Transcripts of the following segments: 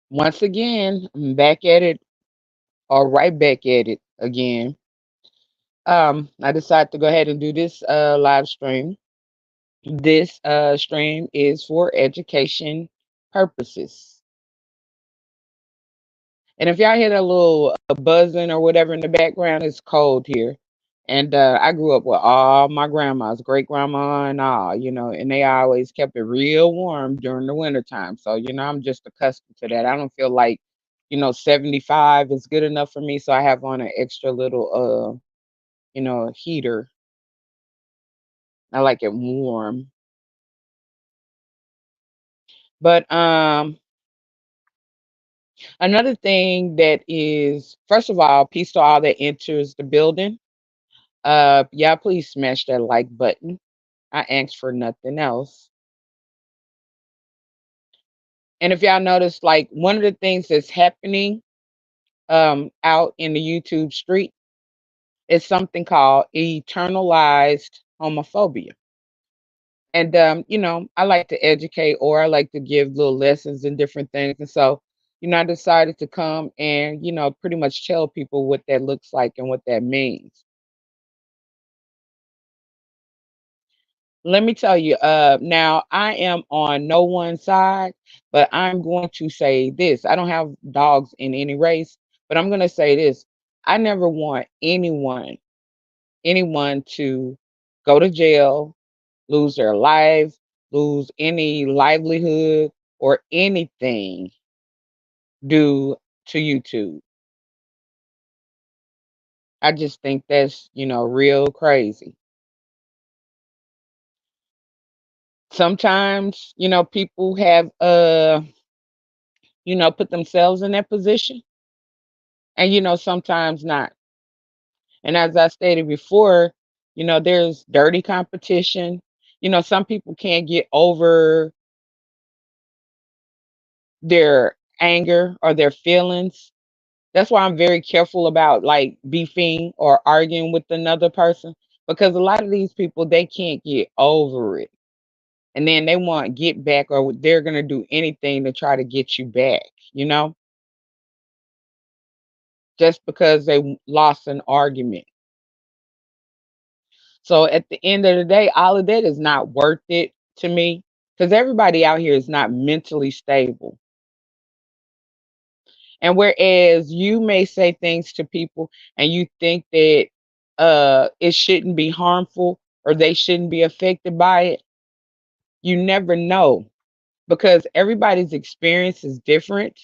Once again, I'm back at it, or right back at it again. I decided to go ahead and do this live stream. This stream is for education purposes. And if y'all hear that little buzzing or whatever in the background, it's cold here. And I grew up with all my grandmas, great grandma and all, and they always kept it real warm during the winter time. So, I'm just accustomed to that. I don't feel like, 75 is good enough for me. So I have on an extra little, heater. I like it warm. But another thing that is, first of all, peace to all that enters the building. Yeah, please smash that like button. I asked for nothing else. And if y'all notice, like one of the things that's happening out in the YouTube street is something called eternalized homophobia. And I like to educate, or I like to give little lessons and different things. And so, I decided to come and, pretty much tell people what that looks like and what that means. Let me tell you, now I am on no one side, but I'm going to say this. I don't have dogs in any race, but I'm going to say this. I never want anyone to go to jail, lose their life, lose any livelihood or anything due to YouTube. I just think that's, real crazy. Sometimes, people have put themselves in that position, and sometimes not. And as I stated before, there's dirty competition. Some people can't get over their anger or their feelings. That's why I'm very careful about like beefing or arguing with another person, because a lot of these people, they can't get over it. And then they want get back, or they're going to do anything to try to get you back, you know, just because they lost an argument. So at the end of the day, all of that is not worth it to me, because everybody out here is not mentally stable. And whereas you may say things to people and you think that it shouldn't be harmful or they shouldn't be affected by it, you never know, because everybody's experience is different,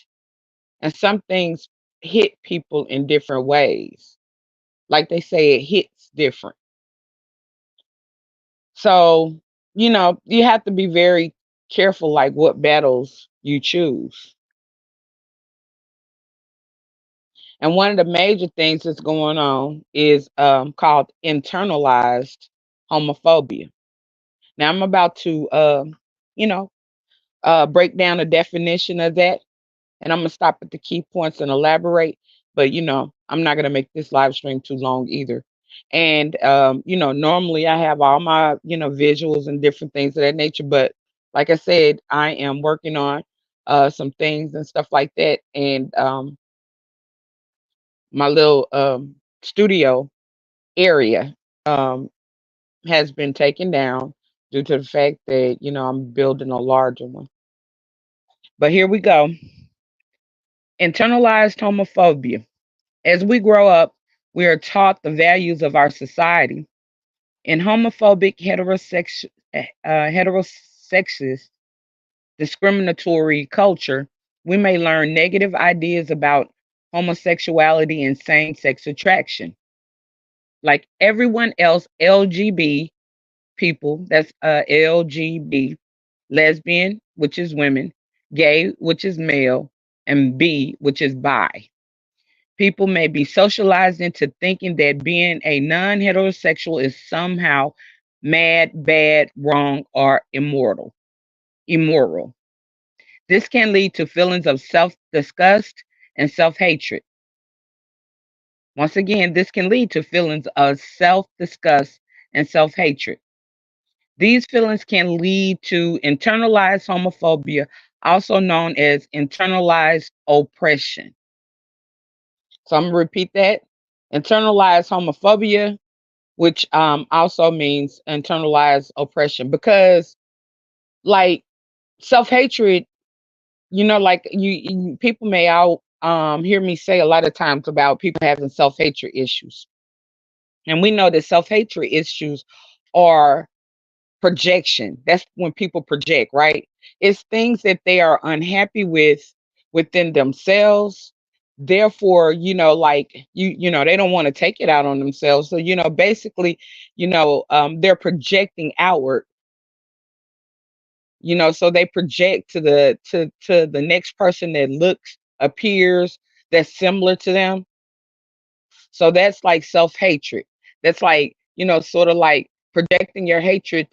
and some things hit people in different ways. Like they say, it hits different. So, you have to be very careful, like what battles you choose. And one of the major things that's going on is called internalized homophobia. Now, I'm about to, you know, break down a definition of that, and I'm going to stop at the key points and elaborate. But, I'm not going to make this live stream too long either. And, normally I have all my, visuals and different things of that nature. But like I said, I am working on some things and stuff like that. And my little studio area um, has been taken down due to the fact that I'm building a larger one. But here we go. Internalized homophobia. As we grow up, we are taught the values of our society. In homophobic, heterosexist, discriminatory culture, we may learn negative ideas about homosexuality and same-sex attraction. Like everyone else, LGB people, that's LGB, lesbian, which is women, gay, which is male, and B, which is bi. People may be socialized into thinking that being a non heterosexual is somehow mad, bad, wrong, or immoral. This can lead to feelings of self disgust and self hatred. Once again, this can lead to feelings of self disgust and self hatred. These feelings can lead to internalized homophobia, also known as internalized oppression. So I'm gonna repeat that. Internalized homophobia, which also means internalized oppression, because like self-hatred, like people may out hear me say a lot of times about people having self-hatred issues. And we know that self-hatred issues are projection. That's when people project, right? It's things that they are unhappy with within themselves. Therefore, like they don't want to take it out on themselves. So, basically, they're projecting outward, so they project to the next person that looks, appears, that's similar to them. So that's like self-hatred. That's like, sort of like projecting your hatred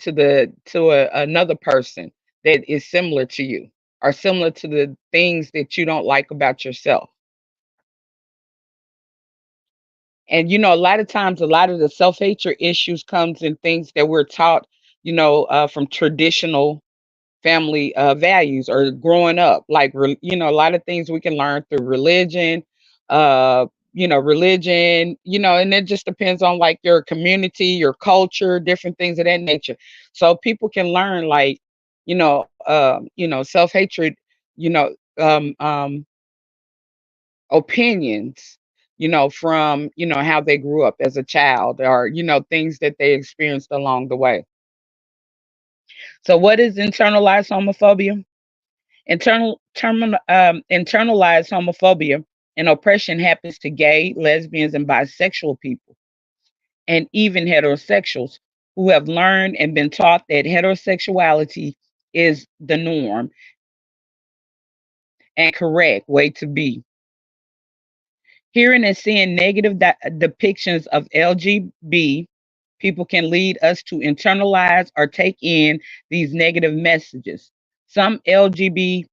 another person that is similar to you, or similar to the things that you don't like about yourself. And a lot of times, a lot of the self-hatred issues comes in things that we're taught, from traditional family values or growing up, like a lot of things we can learn through religion, uh religion, and it just depends on like your community, your culture, different things of that nature. So people can learn, like, self-hatred, you know um um opinions, from how they grew up as a child, or things that they experienced along the way. So what is internalized homophobia? Internalized homophobia and oppression happens to gay, lesbians, and bisexual people, and even heterosexuals who have learned and been taught that heterosexuality is the norm and correct way to be. Hearing and seeing negative depictions of LGB people can lead us to internalize or take in these negative messages. Some LGB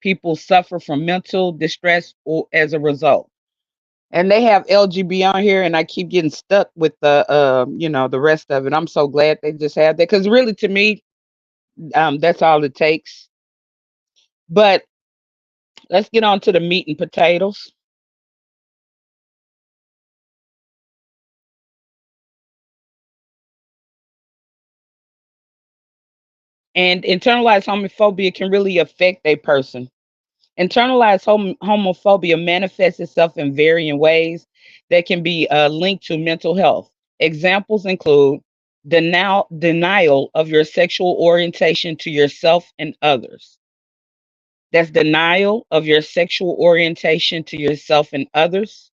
people suffer from mental distress or as a result. And they have LGB on here, and I keep getting stuck with the rest of it. I'm so glad they just have that, because really, to me, that's all it takes. But let's get on to the meat and potatoes. And internalized homophobia can really affect a person. Internalized homophobia manifests itself in varying ways that can be linked to mental health. Examples include denial of your sexual orientation to yourself and others. That's denial of your sexual orientation to yourself and others.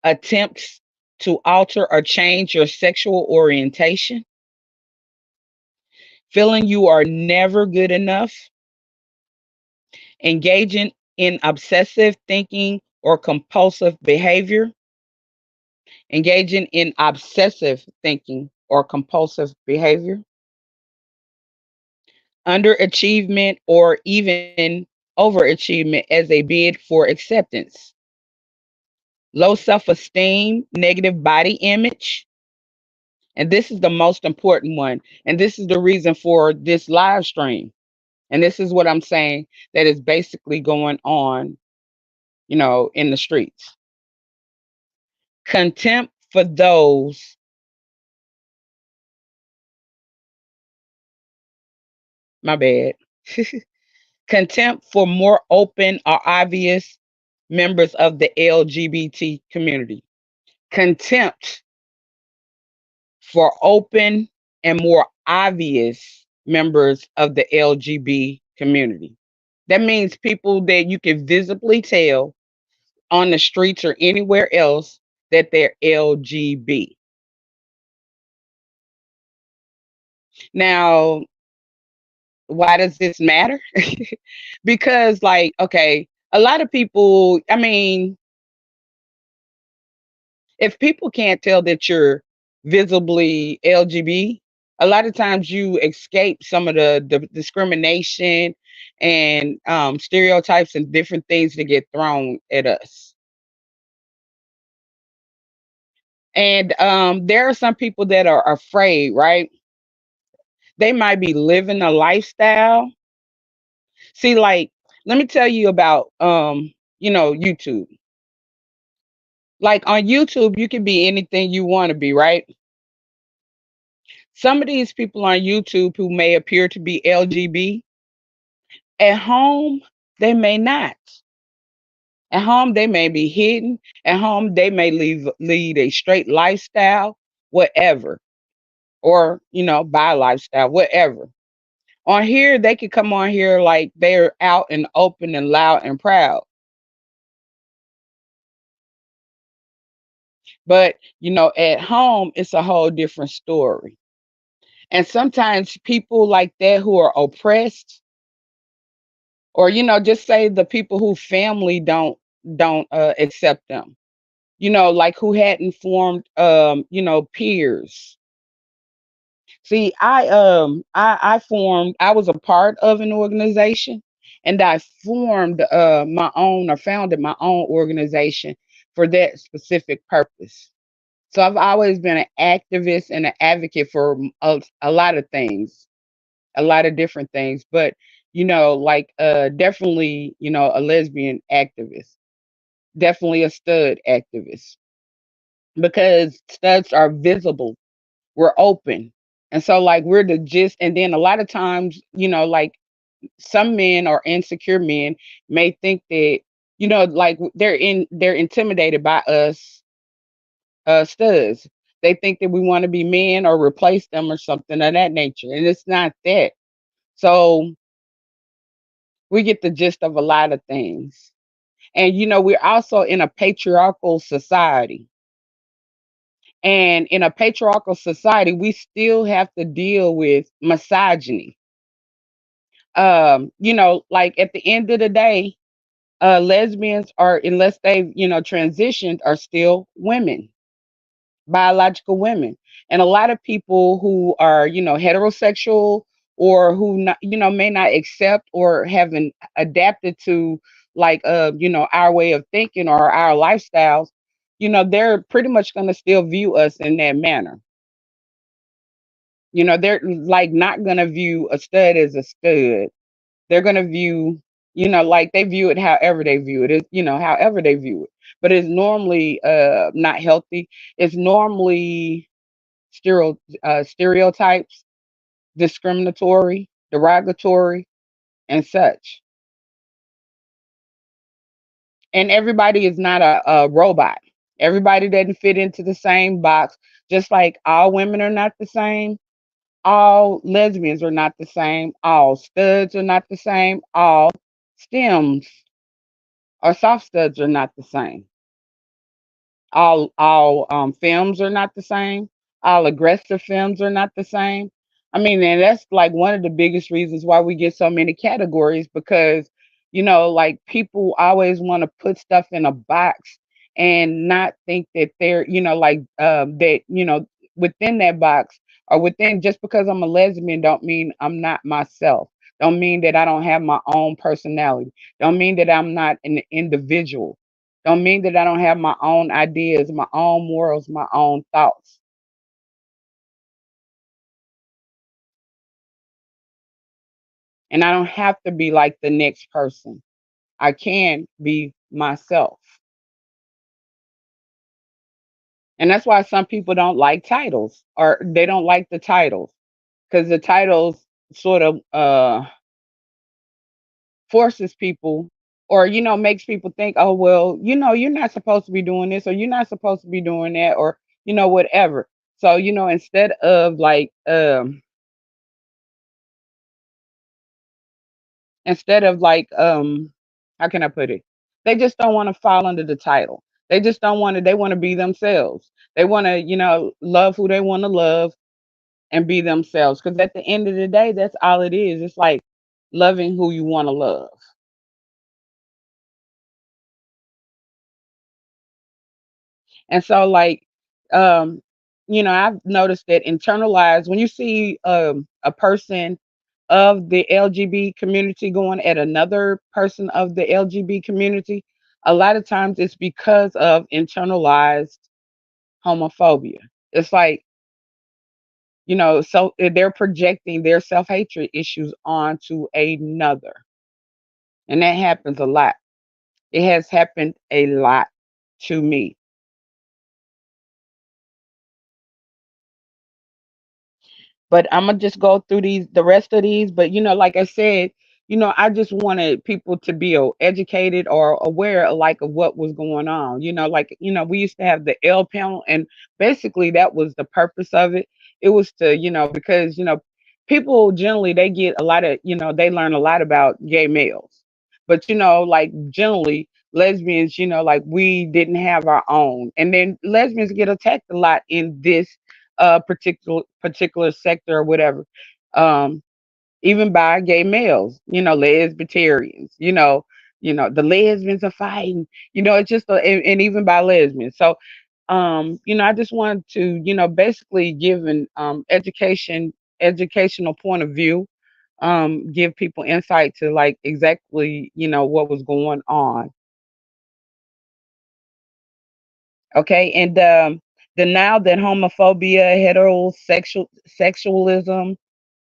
Attempts to alter or change your sexual orientation. Feeling you are never good enough. Engaging in obsessive thinking or compulsive behavior. Engaging in obsessive thinking or compulsive behavior. Underachievement or even overachievement as a bid for acceptance. Low self esteem, negative body image. And this is the most important one. And this is the reason for this live stream. And this is what I'm saying that is basically going on, in the streets. Contempt for those, my bad. Contempt for more open or obvious members of the LGBT community. Contempt for open and more obvious members of the LGBT community. That means people that you can visibly tell on the streets or anywhere else that they're LGBT. Now, why does this matter? Because, like, okay, a lot of people, I mean, if people can't tell that you're visibly LGBT, a lot of times you escape some of the discrimination and stereotypes and different things that get thrown at us. And there are some people that are afraid, right? They might be living a lifestyle See, like, let me tell you about YouTube. Like on YouTube, you can be anything you want to be, right? Some of these people on YouTube who may appear to be LGB, at home, they may not. At home, they may be hidden. At home, they may lead a straight lifestyle, whatever, or bi lifestyle, whatever. On here, they could come on here like they're out and open and loud and proud. But at home, it's a whole different story. And sometimes people like that who are oppressed, or just say the people who family don't accept them, like who hadn't formed peers. See, I was a part of an organization, and I formed my own, or founded my own organization for that specific purpose. So I've always been an activist and an advocate for a lot of things, a lot of different things, but like definitely, a lesbian activist, definitely a stud activist, because studs are visible, we're open. And so like we're the gist, and then a lot of times, like some men or insecure men may think that, like they're intimidated by us studs. They think that we want to be men or replace them or something of that nature. And it's not that. So we get the gist of a lot of things. And we're also in a patriarchal society. And in a patriarchal society, we still have to deal with misogyny. Like at the end of the day, lesbians are, unless they've, transitioned, are still women, biological women. And a lot of people who are, heterosexual, or who not, may not accept or haven't adapted to like our way of thinking or our lifestyles, they're pretty much going to still view us in that manner. They're like not going to view a stud as a stud. They're going to view, like they view it however they view it. It's, however they view it. But it's normally not healthy. It's normally stereotypes, discriminatory, derogatory, and such. And everybody is not a robot. Everybody doesn't fit into the same box. Just like all women are not the same, all lesbians are not the same, all studs are not the same, all stems or soft studs are not the same. All films are not the same. All aggressive films are not the same. I mean, and that's like one of the biggest reasons why we get so many categories, because like people always want to put stuff in a box and not think that they're like that within that box, or within, just because I'm a lesbian don't mean I'm not myself. Don't mean that I don't have my own personality. Don't mean that I'm not an individual. Don't mean that I don't have my own ideas, my own morals, my own thoughts. And I don't have to be like the next person. I can be myself. And that's why some people don't like titles, or they don't like the titles, because the titles sort of forces people, or makes people think, oh well, you're not supposed to be doing this, or you're not supposed to be doing that, or whatever. So instead of like how can I put it? They just don't want to fall under the title. They just don't want to, they want to be themselves. They want to, love who they want to love and be themselves. Because at the end of the day, that's all it is. It's like loving who you want to love. And so like um, I've noticed that internalized, when you see a person of the LGB community going at another person of the LGB community, a lot of times it's because of internalized homophobia. It's like, so they're projecting their self hatred issues onto another. And that happens a lot. It has happened a lot to me. But I'm gonna just go through the rest of these. But like I said, I just wanted people to be educated or aware, like, of what was going on. Like, we used to have the L panel, and basically that was the purpose of it. It was to, because people generally they get a lot of, they learn a lot about gay males, but like generally lesbians, like we didn't have our own, and then lesbians get attacked a lot in this particular sector or whatever. Um, Even by gay males, lesbian, the lesbians are fighting, it's just and even by lesbians. So, I just wanted to, basically give an educational point of view, give people insight to like exactly, what was going on. Okay, and the now that homophobia, sexualism,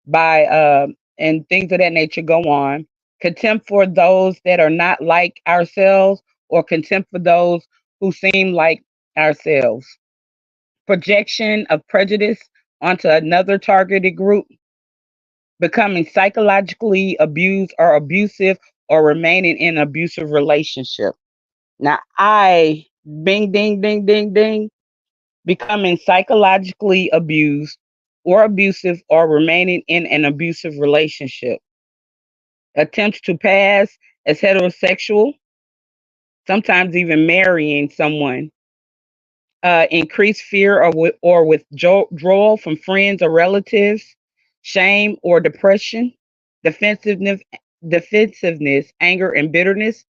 by and things of that nature go on. Contempt for those that are not like ourselves, or contempt for those who seem like ourselves. Projection of prejudice onto another targeted group. Becoming psychologically abused or abusive, or remaining in an abusive relationship. Now, bing, ding, ding, ding, ding, becoming psychologically abused or abusive, or remaining in an abusive relationship. Attempts to pass as heterosexual, sometimes even marrying someone. Increased fear or withdrawal from friends or relatives. Shame or depression. Defensiveness, anger and bitterness.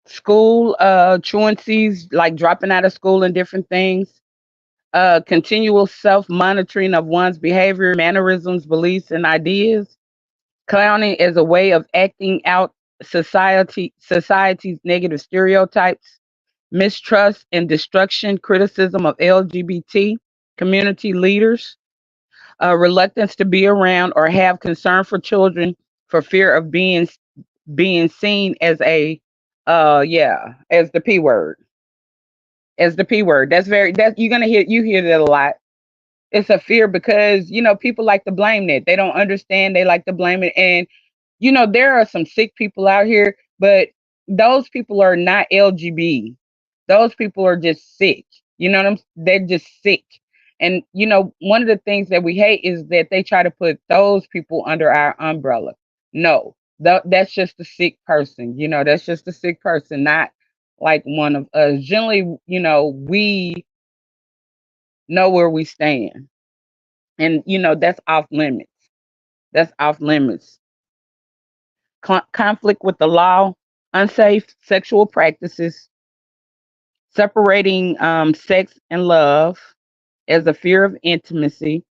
School truancies, like dropping out of school and different things. Continual self monitoring of one's behavior, mannerisms, beliefs, and ideas. Clowning as a way of acting out society's negative stereotypes. Mistrust and destruction, criticism of LGBT community leaders. Reluctance to be around or have concern for children for fear of being seen as as the P word. As the P word. That's you're gonna hear that a lot. It's a fear because people like to blame it. They don't understand. They like to blame it, and there are some sick people out here, but those people are not LGB. Those people are just sick. You know what They're just sick. And one of the things that we hate is that they try to put those people under our umbrella. No, that's just a sick person. That's just a sick person, not like one of us. Generally, we know where we stand, and that's off limits. That's off limits. Conflict with the law, unsafe sexual practices, separating sex and love as a fear of intimacy,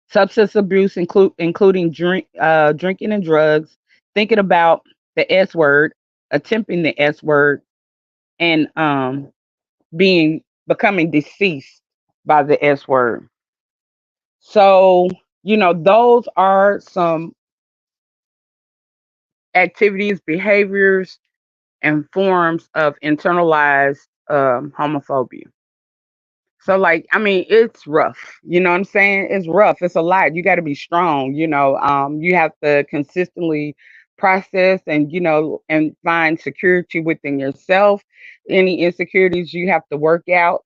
substance abuse, including drinking and drugs, thinking about the S word, attempting the S word, and becoming deceased by the S word. So, those are some activities, behaviors, and forms of internalized homophobia. So, like, I mean, it's rough. You know what I'm saying? It's rough. It's a lot. You got to be strong. You have to consistently process and and find security within yourself. Any insecurities you have to work out.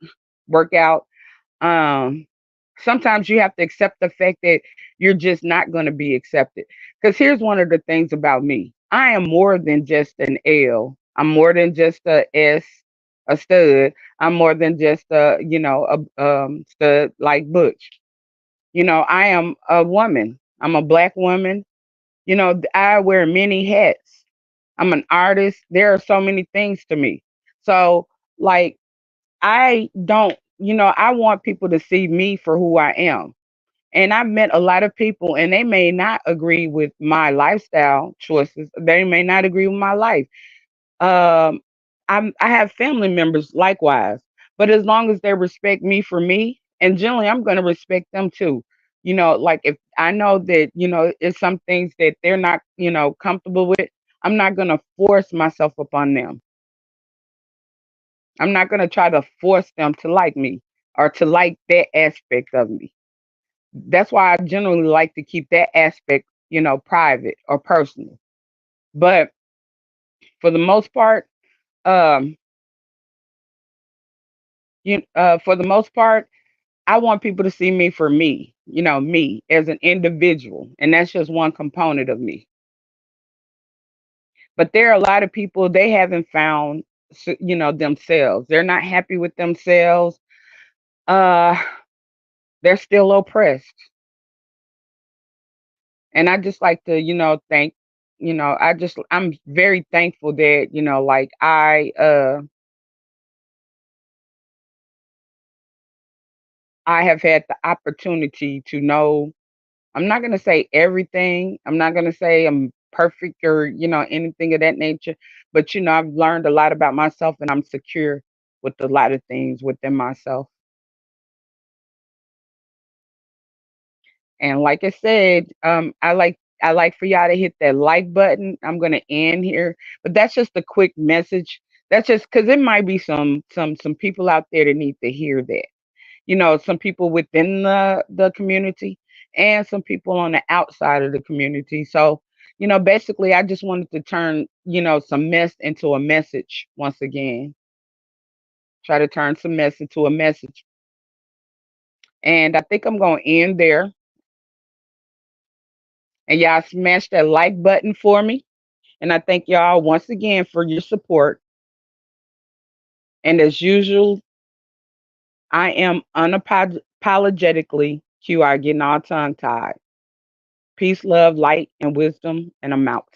um Sometimes you have to accept the fact that you're just not going to be accepted, because here's one of the things about me: I am more than just an L. I'm more than just a S, a stud. I'm more than just a stud like Butch. I am a woman. I'm a black woman. I wear many hats. I'm an artist. There are so many things to me. So, like, I don't, I want people to see me for who I am. And I've met a lot of people, and they may not agree with my lifestyle choices. They may not agree with my life. Um, I have family members likewise, but as long as they respect me for me, and generally I'm going to respect them too. Like if I know that, it's some things that they're not, comfortable with, I'm not going to force myself upon them. I'm not going to try to force them to like me or to like that aspect of me. That's why I generally like to keep that aspect, private or personal. But for the most part, um, for the most part, I want people to see me for me, me as an individual, and that's just one component of me. But there are a lot of people, they haven't found, themselves. They're not happy with themselves. Uh, they're still oppressed, and I just like to, thank, I'm very thankful that, like I have had the opportunity to know. I'm not going to say everything. I'm not going to say I'm perfect or, anything of that nature. But, I've learned a lot about myself and I'm secure with a lot of things within myself. And like I said, I like for y'all to hit that like button. I'm going to end here, but that's just a quick message. That's just because it might be some people out there that need to hear that. Some people within the community and some people on the outside of the community. So, basically I just wanted to turn, some mess into a message once again. Try to turn some mess into a message. And I think I'm gonna end there. And y'all smash that like button for me. And I thank y'all once again for your support. And as usual, I am unapologetically QI, getting all tongue tied. Peace, love, light, and wisdom, and I'm out.